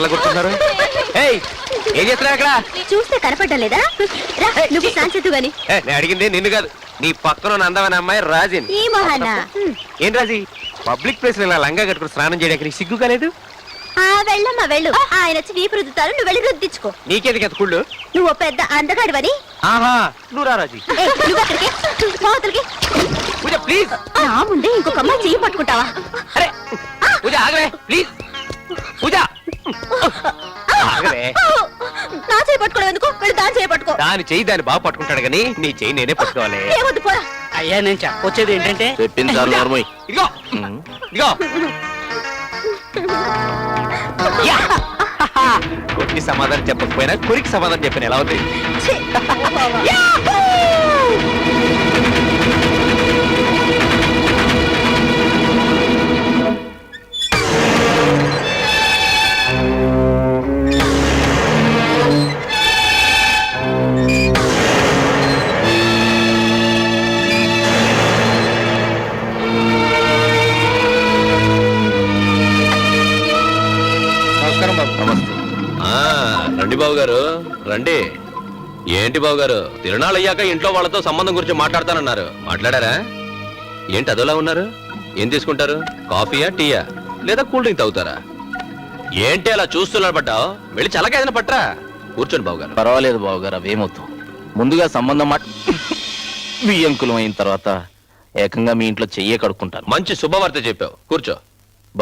పిల్లలు కొట్టున్నారు. ఏం చేస్తున్నావు అక్కడ? చూస్తే కనపడ్డం లేదా? నువ్వు శాంతితు గాని. నేను అడిగింది నిన్ను కాదు, నీ పక్కన అందమైన అమ్మాయి రాజిని. ఈ మహానా ఏం రాజీ, పబ్లిక్ ప్లేస్ లో ఇలా లంగా కట్టుకుని స్నానం చేయడానికి నీకు సిగ్గు కాలేదు? వెళ్ళమ్మా వెళ్ళు. ఆయన వచ్చి వీపు రుద్దుతారు, నువ్వు వెళ్ళి రుద్దించుకో. నీకేది కదా కుళ్ళు? నువ్వు పెద్ద అందగాడివని. ఆహా, నువ్వు రా రాజీ. నువ్వు అక్కడికి పూజ ప్లీజ్. నా ముందే ఇంకొక అమ్మాయి చెయ్యి పట్టుకుంటావా? అరే పూజ ఆగవే ప్లీజ్. పూజ ఆగవే. నా చేయి పట్టుకోవడం ఎందుకు? వెళ్ళి దాని చేయి పట్టుకో. దాని చెయ్యి దాన్ని బాగా పట్టుకుంటాడు కానీ నీ చెయ్యి నేనే పట్టుకోవాలి. ఏమొద్దు పోరా. అయ్యా నేను చెప్పొచ్చేది ఏంటంటే ఇదిగో ఇదిగో కొట్టి సమాధానం చెప్పకపోయినా కొరికి సమాధానం చెప్పిన ఎలా ఉంది? రండి బాబు గారు రండి. ఏంటి బాబు గారు, తిరునాళ్ళు అయ్యాక ఇంట్లో వాళ్ళతో సంబంధం గురించి మాట్లాడతానన్నారు, మాట్లాడారా? ఏంటి అదోలా ఉన్నారు? ఏం తీసుకుంటారు? కాఫీయా టీయా లేదా కూల్ డ్రింక్ తాగుతారా? ఏంటి అలా చూస్తున్నారు? పడ్డావు, వెళ్ళి చల్లగా ఏదైనా పట్టరా. కూర్చోండి బాబు గారు. పర్వాలేదు బాబు గారు, అవేమవుతాం. ముందుగా సంబంధం వియ్యంకులం అయిన తర్వాత ఏకంగా మీ ఇంట్లో చెయ్యే కడుక్కుంటాను. మంచి శుభవార్త చెప్పావు, కూర్చో.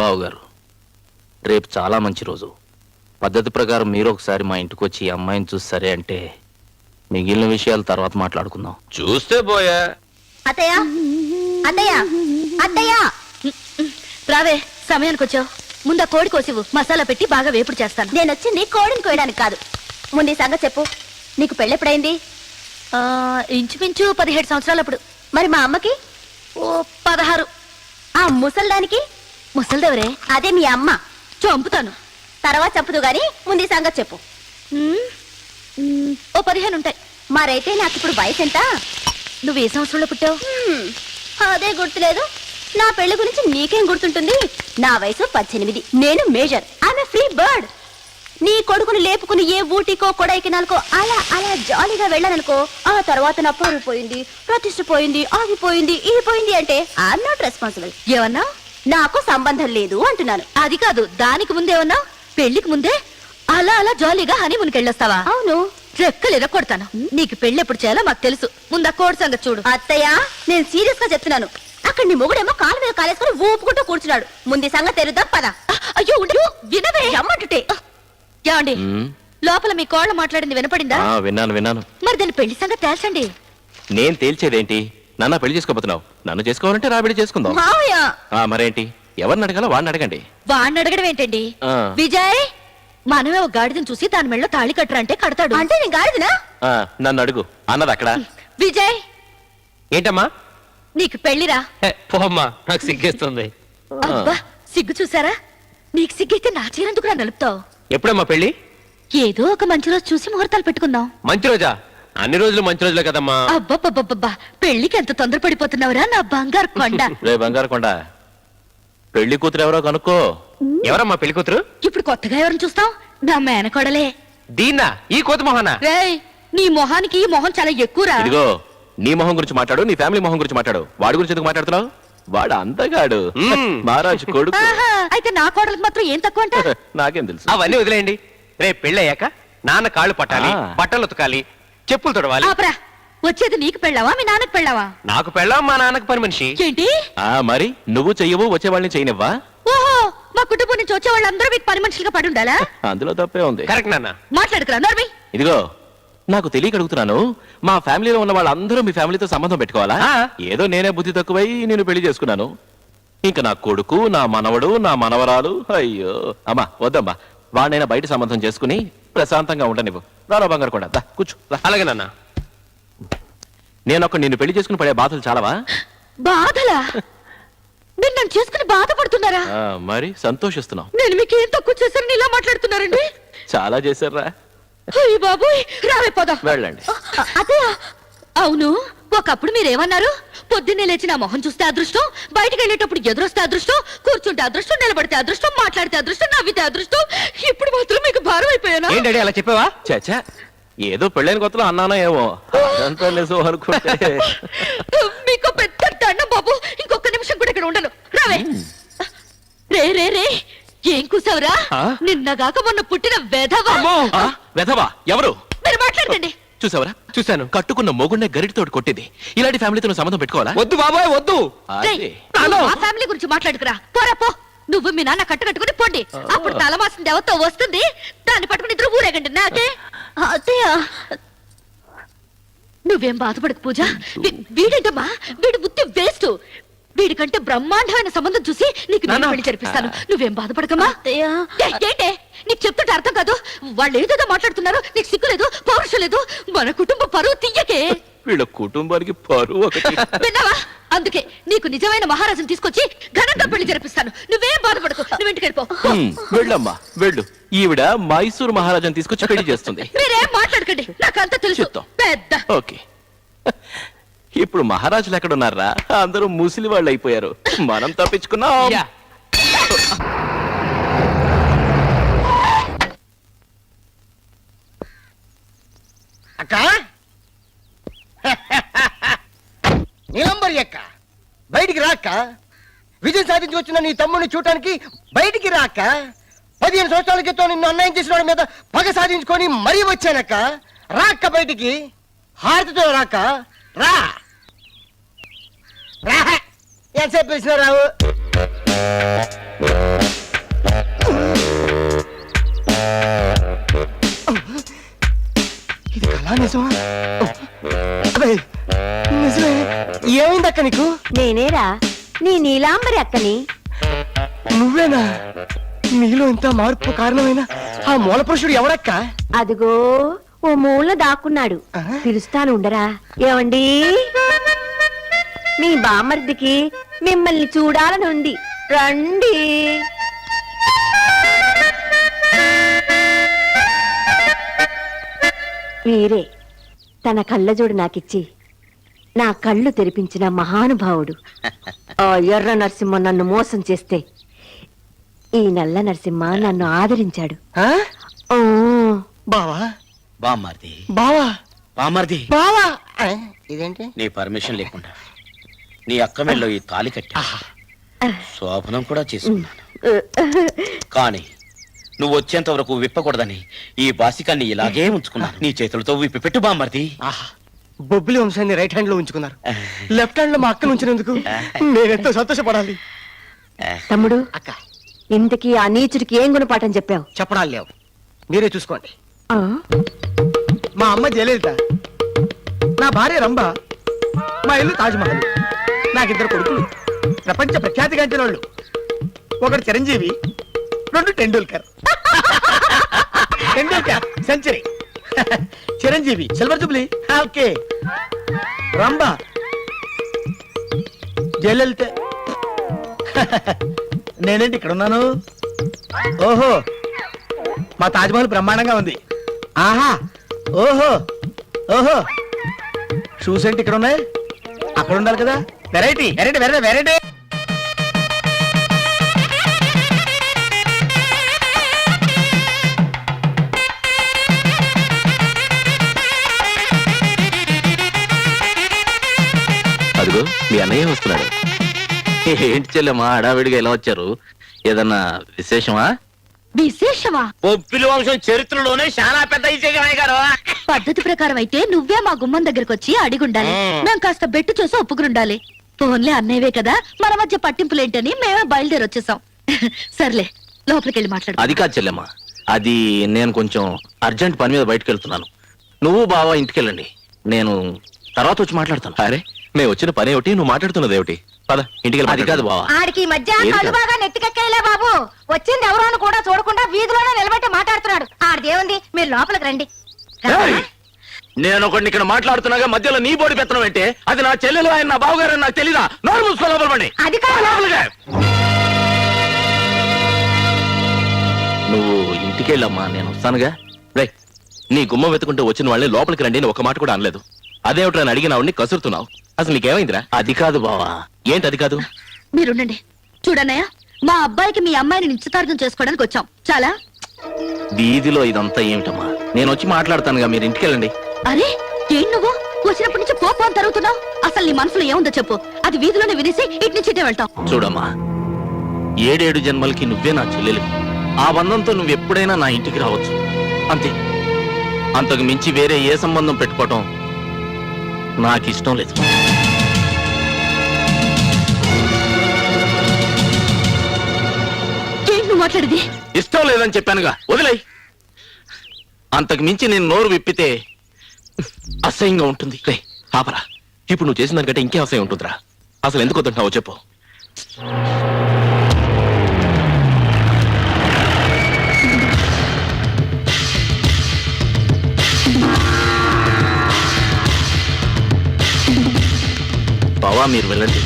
బాబు గారు, రేపు చాలా మంచి రోజు. పద్ధతి ప్రకారం మీరు ఒకసారి మా ఇంటికి వచ్చి ఈ అమ్మాయిని చూసి సరే అంటే మిగిలిన విషయాలు తర్వాత మాట్లాడుకుందాం. చూస్తే పోయా. అత్తయ్య అత్తయ్య అత్తయ్య రావే, సమయానికి వచ్చావు. ముందు కోడి కోసివు, మసాలా పెట్టి బాగా వేపుడు చేస్తాను. నేను వచ్చింది కోడిని కోయడానికి కాదు. ముందు ఈ సంగతి చెప్పు, నీకు పెళ్ళెప్పుడైంది? ఇంచుమించు 17 సంవత్సరాలప్పుడు. మరి మా అమ్మకి? ఓ 16. ఆ ముసల్దానికి? ముసల్దెవరే? అదే మీ అమ్మ. చంపుతాను. తర్వాత చంపుదు గాని ముందు ఈ సంగతి చెప్పు. ఓ 15 ఉంటాయి. మరైతే నాకు ఇప్పుడు వయసు ఎంత? నువ్వు ఏ సంవత్సరంలో పుట్టావు? అదే గుర్తులేదు. నా పెళ్లి గురించి నీకేం గుర్తుంటుంది? నా వయసు 18. నేను మేజర్. ఆమె ఫ్రీ బర్డ్. నీ కొడుకుని లేపుకుని ఏ ఊటీకో కొడైకెనాల్కో అలా అలా జాలీగా వెళ్ళాననుకో, ఆ తర్వాత నా పరువు పోయింది, ప్రతిష్ట పోయింది, ఆగిపోయింది, ఇది పోయింది అంటే ఐఎమ్ నాట్ రెస్పాన్సిబుల్. ఏమన్నా? నాకు సంబంధం లేదు అంటున్నాను. అది కాదు, దానికి ముందేమన్నా? పెళ్లికి ముందే అలా అలా జాలీగా హనీమూన్కి వెళ్ళొస్తావా? అవును. రెక్కలు ఎరగొడతాను. నీకు పెళ్లి ఎప్పుడు చేయాలో మాకు తెలుసు. ముందు ఆ కోడి సంగతి చూడు. అత్తయ్య, నేను సీరియస్ గా చెప్తున్నాను. అక్కడ నీ మొగుడేమో కాలు మీద కాలేసుకుని ఊపుకుంటూ కూర్చున్నాడు. ముందు సంగతి తెరుద్దాం పద. అయ్యో ఉండు, వినవే రమ్మంటుంటే. ఏమండి, లోపల మీ కోళ్ళ మాట్లాడింది వినపడిందా? విన్నాను విన్నాను. మరి దాని పెళ్లి సంగతి తేల్చండి. నేను తేల్చేదేంటి? నన్ను పెళ్లి చేసుకోబోతున్నావు. నన్ను చేసుకోవాలంటే రా పెళ్లి చేసుకుందాం. మరేంటి, ఎవరిని అడగాలో వాడిని అడగండి. వాడిని అడగడం ఏంటండి? విజయ్, మనమే ఒక గాడిదని చూసి దాని మెళ్ళలో తాళి కట్టరంటే కడతాడు. అంటే నేను గాడిదనా? నన్ను అడుగు అన్నది అక్కడ. విజయ్, ఏంటమ్మా? నీకు పెళ్లిరా? పోమ్మా, నాకు సిగ్గేస్తుంది. అబ్బా, సిగ్గు చూసారా? నీకు సిగ్గైతే నా చీరెందుకు రా నలుపుతావు? ఎప్పుడమ్మా పెళ్లి? ఏదో ఒక మంచి రోజు చూసి ముహూర్తాలు పెట్టుకుందాం. మంచి రోజా? అన్ని రోజులు మంచి రోజులే కదమ్మా. అబ్బబ్బబ్బబ్బా, పెళ్లికి ఎంత తొందరపడిపోతున్నావురా నా బంగారు కొండ. రే బంగారు కొండ, పెళ్లి కూతురు ఎవరో కనుక్కో. ఎవరమ్మా పెళ్లి కూతురు? ఇప్పుడు కొత్తగా ఎవరిని చూస్తాం? నా మేనకోడలే. దీన్నా? ఈ కోతి మొహనా? రేయ్, నీ మొహానికి ఈ మొహం చాలా ఎక్కువరా. ఇదిగో, నీ మొహం గురించి మాట్లాడు, నీ ఫ్యామిలీ మొహం గురించి మాట్లాడు. వాడి గురించి ఎందుకు మాట్లాడుతున్నావు? వాడు అంతగాడు, మహారాజు కొడుకు. అయితే నా కోడలకు మాత్రం ఏం తక్కువ అంట? నాకేం తెలుసు. అవన్నీ వదిలేయండి. రేపు పెళ్ళయ్యాక నాన్న కాళ్ళు పట్టాలి, బట్టలు ఉతకాలి, చెప్పులు తొడవాలి. వచ్చేది నీకు పెళ్ళావా మీ నాన్నకు పెళ్ళావా? నాకు పెళ్ళాం, మా నాన్నకు పని మనిషి. ఏంటి? మరి నువ్వు చెయ్యవు, వచ్చే వాళ్ళని చేయనివ్వా? ఓహో, మా కుటుంబం నుంచి వచ్చే వాళ్ళందరూ మీకు పని మనుషులుగా పడి ఉండాలా? అందులో తప్పే ఉంది. కరెక్ట్ నాన్న. మాట్లాడుకురా నోర్మి. ఇదిగో, నాకు తెలియక అడుగుతున్నాను. మా ఫ్యామిలీలో ఉన్న వాళ్ళందరూ మీ ఫ్యామిలీతో సంబంధం పెట్టుకోవాలా? ఏదో నేనే బుద్ధి తక్కువై నేను పెళ్లి చేసుకున్నాను. ఇంకా నా కొడుకు, నా మనవడు, నా మనవరాలు. అయ్యో అమ్మా, వద్దమ్మా. వాడినైనా బయట సంబంధం చేసుకుని ప్రశాంతంగా ఉండనివ్వు. రారా బంగారు కూడా, దా కూర్చో. అలాగే నాన్న. నేను నిన్ను పెళ్లి చేసుకుని పడే బాధలు చాలావా? బాధలా? మీరు నన్ను చేసుకుని బాధపడుతున్నారా? మరి సంతోషిస్తున్నావు. నేను మీకు ఏం తక్కువ చేశారని ఇలా మాట్లాడుతున్నారండి? చాలా చేశారా? బాబు రావే పోదాం. వెళ్ళండి. అదే అవును, ఒకప్పుడు మీరేమన్నారు? పొద్దున్నే లేచి నా మొహం చూస్తే అదృష్టం, బయటికి వెళ్ళేటప్పుడు ఎదురొస్తే అదృష్టం, కూర్చుంటే అదృష్టం, నిలబడితే అదృష్టం, మాట్లాడితే అదృష్టం, నవ్వితే అదృష్టం. ఇప్పుడు మాత్రం మీకు భారం అయిపోయానా? ఏంటంటే అలా చెప్పావా? చాచా ఏదో పెళ్ళైన కొత్తలో అన్నానో ఏమో, అదంతా నిజం అనుకుంటే. మీకు పెద్ద దండం బాబు, ఇంకొక నిమిషం కూడా ఇక్కడ ఉండను. రావే. రే రే రే, ఏం కూసావురా? నిన్నగాక మొన్న పుట్టిన వెధవా. ఆ, వెధవా ఎవరు? మీరు మాట్లాడకండి. చూసావరా, చూశాను. కట్టుకున్న మొగుండే గరిటితోటి కొట్టింది. ఇలాంటి ఫ్యామిలీతో నువ్వు సంబంధం పెట్టుకోవాలా? వద్దు బాబాయ్ వద్దు. అదే. రేయ్, నువ్వు ఆ ఫ్యామిలీ గురించి మాట్లాడుకురా. పోరా పో. నువ్వు మీ నాన్న కట్టుకుని పొండి. అప్పుడు తలమాసం దేవతో వస్తుంది, దాన్ని పట్టుకుని ఇద్దరు ఊరేగండి. నాకే అత్తయ్య నువ్వేం బాధపడకు పూజ. వీడేంటమ్మా, వీడి బుద్ధి వేస్ట్. వీడికంటే బ్రహ్మాండమైన సంబంధం చూసి నీకు నేను పెళ్లి జరిపిస్తాను. నువ్వేం బాధపడకమ్మా. అత్తయ్య ఏంటే నీకు చెప్తుంటే అర్థం కాదు? వాళ్ళు ఏదేదో మాట్లాడుతున్నారు, నీకు సిగ్గు లేదు, పౌరుషం లేదు. మన కుటుంబ పరువు తీయకే. వీళ్ళ కుటుంబానికి పరువు ఒకటి. విన్నావా? అందుకే నీకు నిజమైన మహారాజుని తీసుకొచ్చి ఘనంగా పెళ్లి జరిపిస్తాను. నువ్వేం బాధపడకు, నువ్వు ఇంటికి వెళ్ళిపో. వెళ్ళమ్మా వెళ్ళు. ఈవిడ మైసూరు మహారాజాని తీసుకొచ్చి పెళ్లి చేస్తుంది. మీరేం మాట్లాడకండి, నాకంతా తెలుసు. చెప్తాం. పెద్ద ఓకే. ఇప్పుడు మహారాజులు ఎక్కడున్నారా? అందరూ ముసిలి వాళ్ళు అయిపోయారు. మనం తప్పించుకున్నాం. యా. అక్క నీలంబరి అక్క, బయటికి రాక్క. విజయం సాధించి వచ్చిన నీ తమ్ముడిని చూడటానికి బయటికి రాక్క. 15 సంవత్సరాల క్రితం నిన్ను అన్యాయం చేసిన వాడి మీద పగ సాధించుకొని మరీ వచ్చానక్క. రాక్క బయటికి, హారతితో రాక్క. రా రా. ఎంతసేపు పిలిచినా రావు. ఇది కళా నిజమా? అబ్బే, నిజమే. ఏమైందక్క నీకు? నేనేరా నీ నీలాంబరి అక్కని. నువ్వేనా? నీలో ఇంత మార్పు కారణమైన ఆ మూల పురుషుడు ఎవడక్క? అదిగో ఓ మూల దాక్కున్నాడు. ఆహా. పిలుస్తాను ఉండరా. ఏమండి, మీ బామ్మర్దికి మిమ్మల్ని చూడాలని ఉంది, రండి. వీరే తన కళ్ళజోడు నాకిచ్చి నా కళ్ళు తెరిపించిన మహానుభావుడు. ఆ ఎర్ర నరసింహ నన్ను మోసం చేస్తే ఈ నల్ల నరసింహ నన్ను ఆదరించాడు. ఆ? ఓ బావా బామ్మార్ది, బావా బామ్మార్ది, బావా. ఆ, ఇదేంటి? నీ పర్మిషన్ లేకుండా నీ అక్క మెళ్ళలో ఈ తాలి కట్టా, శోభనం కూడా చేసుకున్నాను. కానీ నువ్వు వచ్చేంత వరకు విప్పకూడదని ఈ బాసికాన్ని ఇలాగే ఉంచుకున్నాను. నీ చేతులతో విప్పి పెట్టు బామ్మర్ది. ఆహా, బొబ్బిలి వంశాన్ని రైట్ హ్యాండ్ లో ఉంచుకున్నారు, లెఫ్ట్ హ్యాండ్ లో మా అక్కను ఉంచినందుకు నేనెంతో సంతోషపడాలి. తమ్ముడు, అక్క, ఇంతకీ ఆ నీచుడికి ఏం గుణపాఠం చెప్పావు? చెప్పడాలు లేవు, మీరే చూసుకోండి. ఆ? మా అమ్మ జయలలిత, నా భార్య రంభ, మా ఇల్లు తాజ్మహల్. నాకిద్దరు కొడుకులు, ప్రపంచ ప్రఖ్యాతిగాంచిన వాళ్ళు. ఒకడు Chiranjeevi, 2 Tendulkar. Tendulkar century, Chiranjeevi silver jubilee. Okay. Rambha Jayalalithaa. నేనేంటి ఇక్కడ ఉన్నాను? ఓహో, మా తాజ్మహల్ బ్రహ్మాండంగా ఉంది. ఆహా, ఓహో ఓహో. షూస్ ఏంటి ఇక్కడ ఉన్నాయి? అక్కడ ఉండాలి కదా. Variety variety variety variety. అదిగో మీ అన్నయ్య వస్తున్నాడు. ఏంటి చెల్లెమ్మా హడావిడిగా ఎలా వచ్చారు? ఏదన్నా విశేషమా? విశేషమా? బొబ్బిలి వంశం చరిత్రలోనే చాలా పెద్ద విజయగానే గారు. పద్ధతి ప్రకారం అయితే నువ్వే మా గుమ్మం దగ్గరకు వచ్చి అడిగుండాలి. మేము కాస్త బెట్టు చూసి ఒప్పుకునుండాలి. ఫోన్లే అన్నయ్యవే కదా, మన మధ్య పట్టింపులేంటని మేమే బయలుదేరి వచ్చేసాం. సర్లే, లోపలికి వెళ్ళి మాట్లాడు. అది కాదు చెల్లెమ్మా, అది నేను కొంచెం అర్జెంట్ పని మీద బయటకు వెళ్తున్నాను. నువ్వు బావా ఇంటికెళ్ళండి, నేను తర్వాత వచ్చి మాట్లాడతాను. అరే, మేము వచ్చిన పని ఏమిటి, నువ్వు మాట్లాడుతున్నది ఏమిటి? పద ఇంటికి. అది కాదు బావా, ఆడికి ఈ మధ్య ఏది కళ్ళు కాదు. బాగా నెత్తికెక్కేలే బాబు. వచ్చింది ఎవరో అని కూడా చూడకుండా వీధిలోనే నిలబెట్టి మాట్లాడుతున్నాడు. ఆడిదేముంది, మీరు లోపలికి రండి. ఏయ్! నేను ఒకడిని ఇక్కడ మాట్లాడుతున్నాగా మధ్యలో నీ బోడి పెత్తనం అంటే అది నా చెల్లెలు, ఆయన నా బావగారు అని నాకు తెలీదా? నోరు మూసుకో, లోపలపండి. అది కాదు. నువ్వు ఇంటికెళ్ళమ్మా, నేను వస్తానుగా. రే, నీ గుమ్మం వెతుకుంటూ వచ్చిన వాళ్ళని లోపలికి రండి అని ఒక మాట కూడా అనలేదు. అదేమిటని అడిగినావుని కసురుతున్నావు. అసలు నీకేమైందిరా? అది కాదు బావా. ఏంటి అది కాదు? మీరుండండి. చూడన్నయ్య, మా అబ్బాయికి మీ అమ్మాయిని నిశ్చితార్థం చేసుకోవడానికి వచ్చాం. చాలా. వీధిలో ఇదంతా ఏమిటమ్మా? నేను వచ్చి మాట్లాడతానుగా, మీరు ఇంటికి వెళ్ళండి. అరే ఏం నువ్వు వచ్చినప్పటి నుంచి పోపం తరుగుతున్నావు. అసలు నీ మనసులో ఏముందో చెప్పు. అది వీధిలోనే వినేసి ఇటు నుంచి ఇటే వెళ్తాం. చూడమ్మా, 7 జన్మలకి నువ్వే నా చెల్లెలు. ఆ బంధంతో నువ్వు ఎప్పుడైనా నా ఇంటికి రావచ్చు, అంతే. అంతకు మించి వేరే ఏ సంబంధం పెట్టుకోవటం నాకు ఇష్టం లేదు. ఏంటి నువ్వు మాట్లాడేది? ఇష్టం లేదని చెప్పానుగా, వదిలేయ్. అంతకు మించి నేను నోరు విప్పితే అసహ్యంగా ఉంటుంది. రే పాపరా, ఇప్పుడు నువ్వు చేసిన దానికంటే ఇంకే అసహ్యం ఉంటుందిరా. అసలు ఎందుకు వద్దంటావో చెప్పు. బావా మీరు వెళ్ళండి.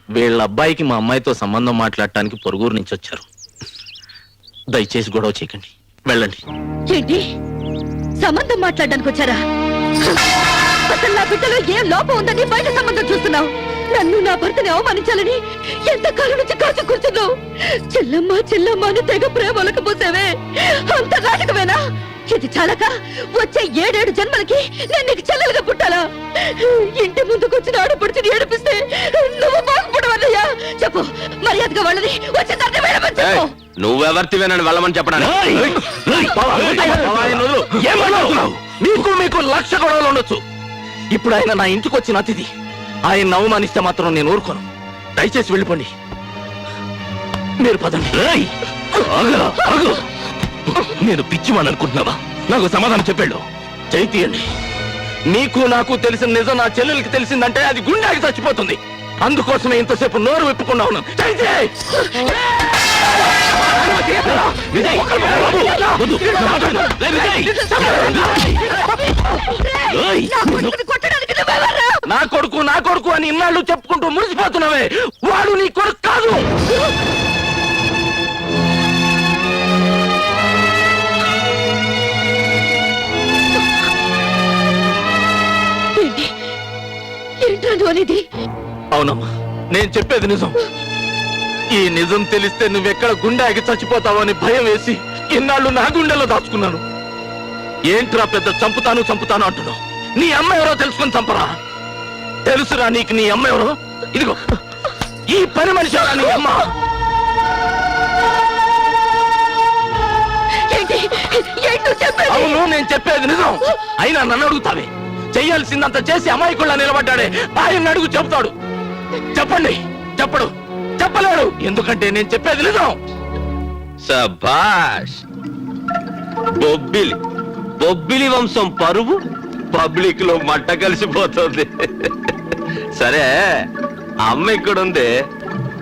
వీళ్ళ అబ్బాయికి మా అమ్మాయితో సంబంధం మాట్లాడటానికి పొరుగురు నుంచి వచ్చారు. దయచేసి గొడవ చేయకండి, వెళ్ళండి. ఏంటి సంబంధం మాట్లాడడానికి వచ్చారా? అసలు నా బిడ్డలో ఏం లోపం ఉందని బయట సంబంధం చూస్తున్నావు. నన్ను నా భర్తని అవమానించాలని ఎంత కాలం నుంచి కాచు కూర్చున్నావు. చెల్లమ్మ చెల్లమ్మ అని తెగ ప్రేమలకు పోసావే, అంత నాటకమేనా? ఇది చాలక వచ్చే 7 జన్మలకి నేను నీకు చెల్లెలుగా పుట్టాలా? ఇంటి ముందుకు వచ్చిన ఆడపడుచుని ఏడిపిస్తే నువ్వు బాగుపడవన్నయ్యా? చెప్పు, మర్యాదగా వాళ్ళని వచ్చే తర్వాత వెళ్ళమని చెప్పు. నువ్వెవర్తివేనని వెళ్ళమని చెప్పడానికి మీకు 1,00,000 గొడవలు ఉండొచ్చు. ఇప్పుడు ఆయన నా ఇంటికి వచ్చిన అతిథి. ఆయన అవమానిస్తే మాత్రం నేను ఊరుకోను. దయచేసి వెళ్ళిపోండి. మీరు పదండి. నేను పిచ్చివాణ్ణి అనుకుంటున్నావా? నాకు సమాధానం చెప్పాడు. చైతీయండి. నీకు నాకు తెలిసిన నిజం నా చెల్లెలకి తెలిసిందంటే అది గుండెకి చచ్చిపోతుంది. అందుకోసమే ఇంతసేపు నోరు విప్పుకున్నాను. నా కొడుకు అని ఇన్నాళ్ళు చెప్పుకుంటూ మురిసిపోతున్నావే, వాడు నీ కొడుకు కాదు. అవునమ్మా, నేను చెప్పేది నిజం. ఈ నిజం తెలిస్తే నువ్వెక్కడ గుండెకి చచ్చిపోతావని భయం వేసి ఇన్నాళ్ళు నా గుండెలో దాచుకున్నాను. ఏంట్రా పెద్ద చంపుతాను అంటున్నావు? నీ అమ్మ ఎవరో తెలుసుకొని చంపరా? తెలుసురా నీకు నీ అమ్మ ఎవరో? ఇదిగో ఈ పని మనిషి నీ అమ్మ. అవును, నేను చెప్పేది నిజం. అయినా నన్ను అడుగుతావే? చెయ్యాల్సిందంత చేసి అమాయకుళ్ళ నిలబడ్డాడే, ఆయన అడుగు చెప్తాడు. చెప్పండి. చెప్పలేడు, ఎందుకంటే నేను చెప్పేది నిజం. సభాష్. బొబ్బిలి వంశం పరువు పబ్లిక్ లో మట్ట కలిసిపోతుంది. సరే, అమ్మ ఎక్కడుంది?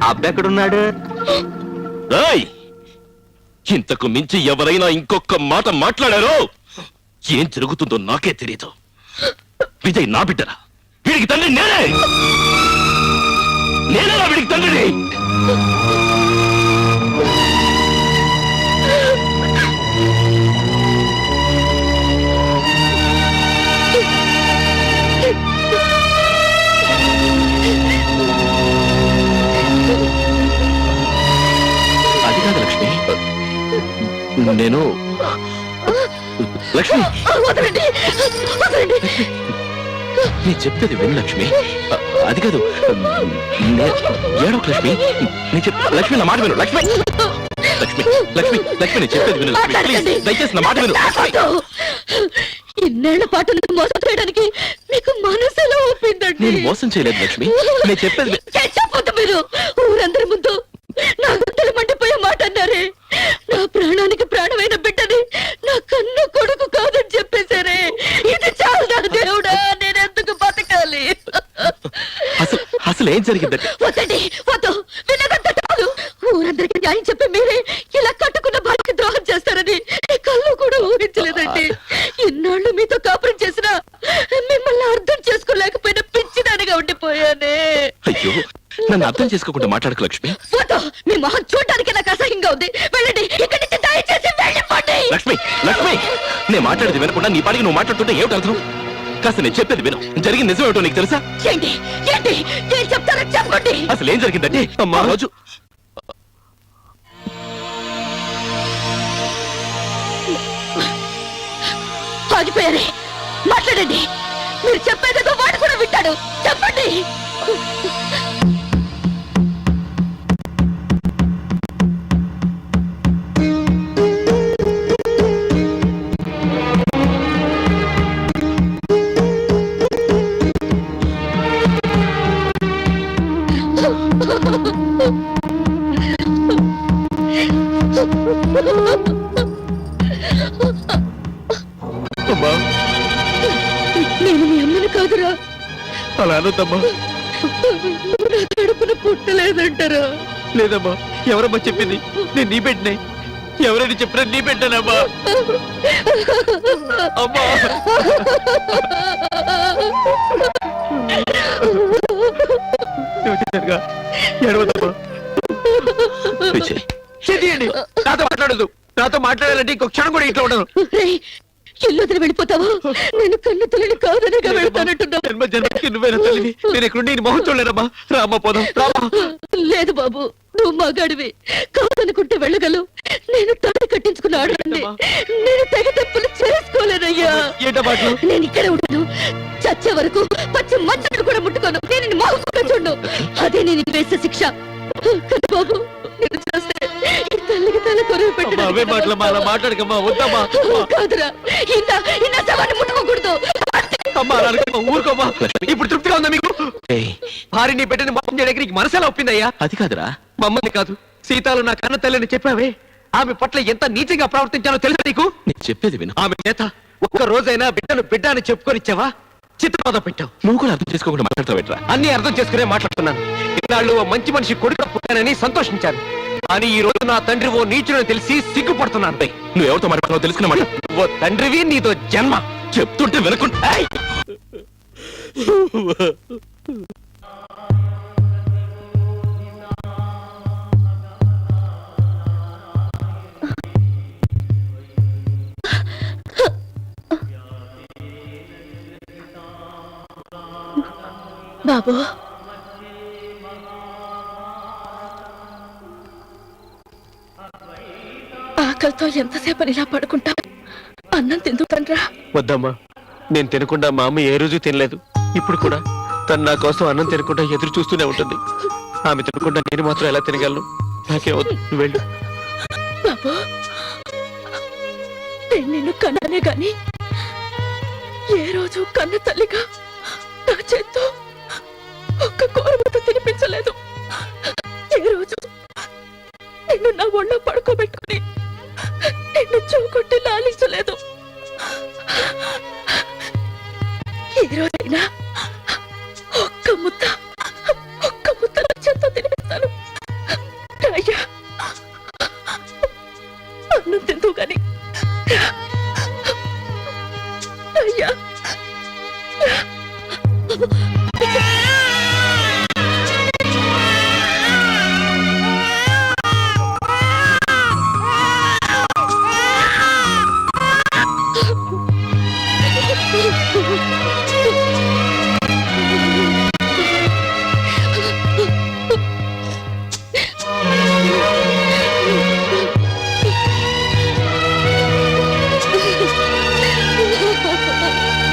అబ్బెక్కడున్నాడు? ఇంతకు మించి ఎవరైనా ఇంకొక మాట మాట్లాడారో ఏం జరుగుతుందో నాకే తెలియదు. విజయ్ నా బిడ్డరా, వీడికి తండ్రి నేనేనా వీడికి తండ్రిని? అది కాదు లక్ష్మి, నేను లక్ష్మి నీ చెప్పేది విను లక్ష్మి. అది కాదు, ఏడో లక్ష్మి. లక్ష్మి నా మాట విను. లక్ష్మి నేను చెప్పేది విను. దయచేసి నా మాట విను. ఇన్నేళ్ల పాటు నన్ను మోసం చేయడానికి మీకు మనసులో ఒప్పిందండి. నేను మోసం చేయలేదు లక్ష్మి, నేను చెప్పేది చెప్పొద్దు. మీరు ఊరందరి ముందు నా గుండెలు మండిపోయే మాట అన్నారే. నా ప్రాణానికి ప్రాణమైన బిడ్డని నా కన్ను కొడుకు కాదని చెప్పేశారే. ఇది చాలా దేవుడా, నేను ఎందుకు బతకాలి? అసలు ఏం జరిగిందంటే? వద్దండి, వద్దు. విన్నదంతా కాదు. ఊరందరికీ న్యాయం కళ్ళు కూడా ఊహించలేదండి. ఇన్నాళ్ళు మీతో కాపురం చేసినా మిమ్మల్ని అర్థం చేసుకోలేకపోయినా పిచ్చిదానిగా ఉండిపోయానే. అయ్యో, నన్ను అర్థం చేసుకోకుండా మాట్లాడకు లక్ష్మి. ఫోటో మీ మొహం చూడడానికి నాకు అసహ్యంగా ఉంది. వెళ్ళండి, ఇక్కడి నుంచి దయచేసి వెళ్ళిపోండి. లక్ష్మి, లక్ష్మి, నేను మాట్లాడేది వినకుండా నీ పాటికి నువ్వు మాట్లాడుతుంటే ఏమిటి అర్థం? కాస్త నేను చెప్పేది విను. జరిగింది నిజమేమిటో నీకు తెలుసా? ఏంటి ఏంటి ఏం చెప్తారో చెప్పండి. అసలు ఏం జరిగిందంటే అమ్మా రోజు ఆగిపోయారే. మాట్లాడండి. మీరు చెప్పేదేదో వాడు కూడా వింటాడు. చెప్పండి. అమ్మా, నేను మీ అమ్మని కాదురా. అలా అనొద్దమ్మా. నా కడుపున పుట్టలేదంటారా? లేదమ్మా, ఎవరమ్మా చెప్పింది? నేను నీ బిడ్డనే. ఎవరైనా చెప్పినా నీ బిడ్డనమ్మా. అమ్మా, ఏడవద్దమ్మా. విజయ్, చేయండి. నాతో మాట్లాడదు. నాతో మాట్లాడాలంటే ఇంకొక క్షణం కూడా ఇంట్లో ఉండను. రేయ్, ఇల్లు వదిలి వెళ్ళిపోతావా? నేను కన్ను తల్లిని కాదనగా వెళ్తానంటున్నా. జన్మ జన్మకి నువ్వేనా తల్లివి? నేను ఇక్కడుండి నీ మొహం చూడలేనమ్మా. రామ్మా, పోదాం. రామ్మా. లేదు బాబు, నువ్వు మగాడివి. కాదనుకుంటే వెళ్ళగలవు. నేను తాళి కట్టించుకున్న ఆడండి. నేను తెగ తప్పులు చేసుకోలేనయ్యా. ఏంటో మాటలు? నేను ఇక్కడే ఉంటాను. చచ్చే వరకు పచ్చి మంచులు కూడా ముట్టుకోను. నేను నీ మొహం కూడా చూడను. అదే నేను వేసే శిక్ష. కదా బాబు, నేను చేస్తే ఈ తల్లికి తల కొరవ అమ్మా, అవే మాటలమ్మా. అలా మాట్లాడకమ్మా. వద్దమ్మా. కాదురా, ఇన్న శవాన్ని ముట్టుకోకూడదు. అమ్మా, అలా అనకమ్మా. ఊరుకోమ్మా. ఇప్పుడు తృప్తిగా ఉందా మీకు? భార్యని బిడ్డని మొత్తం చేయడానికి నీకు మనసులా ఒప్పిందయ్యా? అది కాదురా. మమ్మల్ని కాదు, సీతాలు నా కన్న తల్లిని చెప్పావే. ఆమె పట్ల ఎంత నీచంగా ప్రవర్తించానో తెలుసా నీకు? నేను చెప్పేది విను. ఆమె చేత ఒక్క రోజైనా బిడ్డను బిడ్డ అని చెప్పుకొనిచ్చావా? చిత్రబాధ పెట్టావు. నువ్వు కూడా అర్థం చేసుకోకుండా మాట్లాడతావేట్రా? అన్ని అర్థం చేసుకునే మాట్లాడుతున్నాను. ఇన్నాళ్ళు ఓ మంచి మనిషి కొడుకు పుట్టానని సంతోషించాను. కానీ ఈ రోజు నా తండ్రి ఓ నీచుడని తెలిసి సిగ్గుపడుతున్నాను. నువ్వు ఎవరితో మాట్లాడుతున్నావు తెలుసుకున్న మాట. ఓ తండ్రివి, నీతో జన్మ. చెప్తుంటే వినకుండా బాబు, ఆకలితో ఎంతసేపు ఇలా పడుకుంటా? అన్నం తిందుతండ్రా. వద్దమ్మా, నేను తినకుండా మా అమ్మ ఏ రోజు తినలేదు. ఇప్పుడు కూడా తను నా కోసం అన్నం తినకుండా ఎదురు చూస్తూనే ఉంటుంది. ఆమె తినకుండా నేను మాత్రం ఎలా తినగలను? నాకే వద్దు, నువ్వు వెళ్ళు. బాబు, నేను నిన్ను కన్నానే గాని ఏ రోజు కన్న తల్లిగా నా చేత్తో ఒక్క కూరముద్ద తినిపించలేదు. ఏ రోజు నిన్ను నా ఒళ్ళో పడుకోబెట్టుకుని నిన్ను చూకొట్టి లాలించలేదు. ఈ రోజైనా